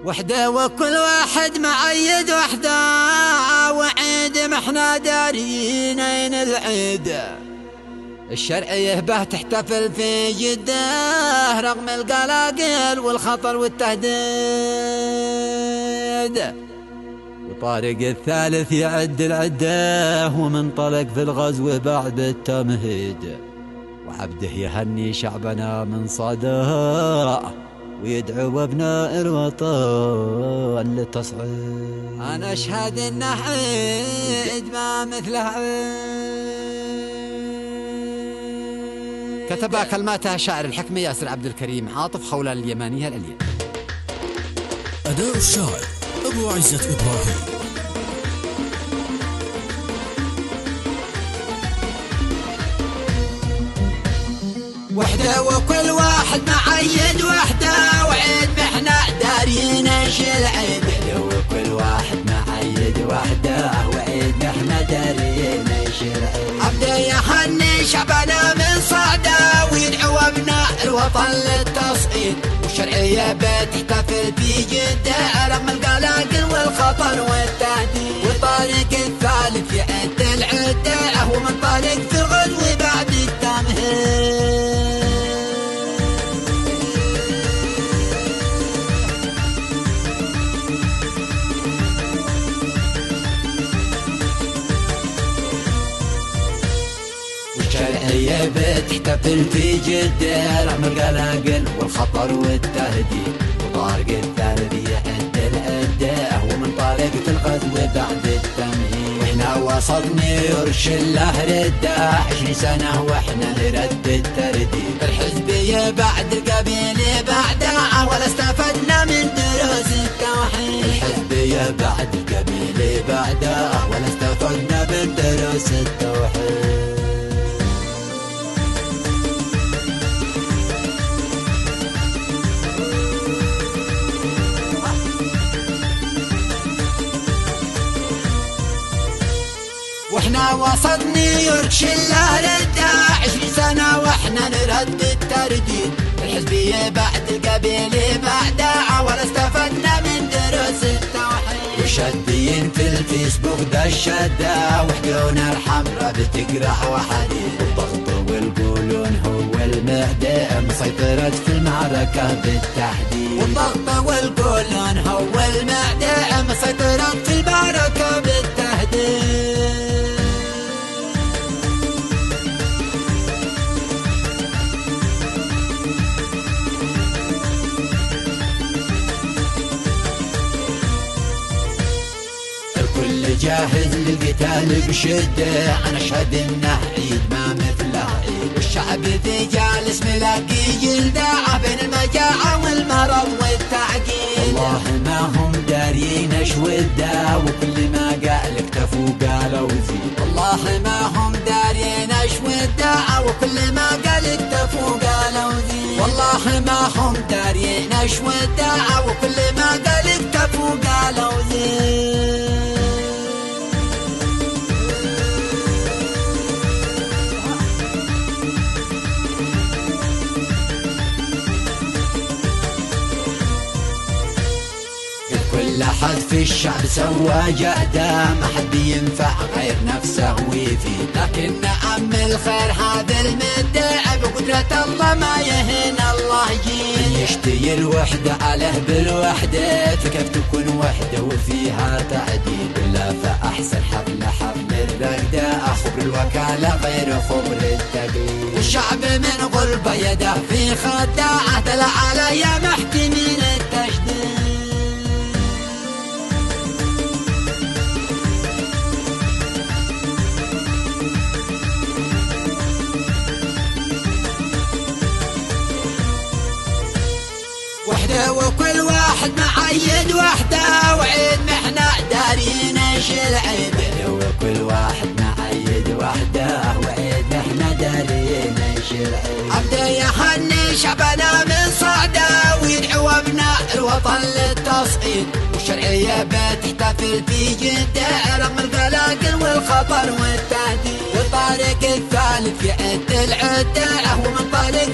وحده وكل واحد معيد وحده، وعيد ما احنا دارين اين العيد. الشرعية به تحتفل في جده رغم القلاقل والخطر والتهديد. وطارق الثالث يعد العده ومنطلق في الغزو بعد التمهيد. وعبده يهني شعبنا من صدى ويدعو ابناء الوطن للتصعيد. انا اشهد انه عيد ما مثله عيد. كتب كلماتها شاعر الحكمة ياسر عبد الكريم عاطف خولان اليمانية الألية. أداء الشاعر أبو عزة إبراهيم. وحده وكل واحد معيد وحده، وعيد محنا دارين ايش العيد. وحده وكل واحد معيد وحده، وعيد محنا دارين ايش العيد. عبده يهني شعبنا من صعده ويدعو ابناء الوطن للتصعيد. والشرعية بتحتفل في جده رغم القلاقل والخطر والتهديد. والطارق الثالث يعد العده ومنطلق في الغزو بعد التمهيد. الشرعية بتحتفل في جده رغم القلاقل والخطر والتهديد. وطارق الثالث يعد العده ومنطلق في الغزو بعد التمهيد. واحنا وسط نيورش الله رده 20 سنة واحنا نرد الترديد. الحزبية بعد القبيلة بعدها ولا استفدنا من دروس التوحيد. الحزبية بعد القبيلة بعدها ولا استفدنا من دروس التوحيد. واحنا وسط نيويورك شله رده 20 سنة واحنا نرد الترديد. الحزبية بعد القبيلة بعدها ولا استفدنا من دروس التوحيد. وشادين في الفيسبوك ده الشدة وحدونا الحمراء بتقرح وحديد. والضغط والقولون هو المعدة مسيطرة في المعركة بالتحديد. والضغط والقولون هو المعدة مسيطرة في المعركة بالتحديد. الكل جاهز للقتال بشدة، أنا أشهد إنه عيد ما مثله عيد. والشعب ذي جالس ملاقي جلده بين المجاعة والمرض والتعقيد. والله ما هم دارين ايش وده وكل ما قال اكتفوا قالوا زيد. والله ما هم دارين ايش وده وكل ما قال اكتفوا قالوا زيد. والله ما هم دارين ايش وده وكل ما قال اكتفوا قالوا زيد. كل أحد في الشعب سوى جهده ما حد ينفع غير نفسه ويفيد. لكن نعم الخير هذا المدة بقدرة الله ما يهين الله يجيد. من يشتي الوحدة عليه بالوحدة فكيف تكون وحدة وفيها تعديل. إلا فأحسن حفل الرقدة خبر الوكالة غير خبر التقليد. والشعب من غربة يده في خداعة طلع على يا محكمين التجديد. وحده وكل واحد معيد وحده، وعيد محنا دارين ايش العيد. وحده وكل واحد معيد وحده، وعيد محنا دارين ايش العيد. عبده يهني شعبنا من صعده ويدعو ابناء الوطن للتصعيد. والشرعية بتحتفل في جده رغم القلاقل والخطر والتهديد. والطارق الثالث يعد العده ومنطلق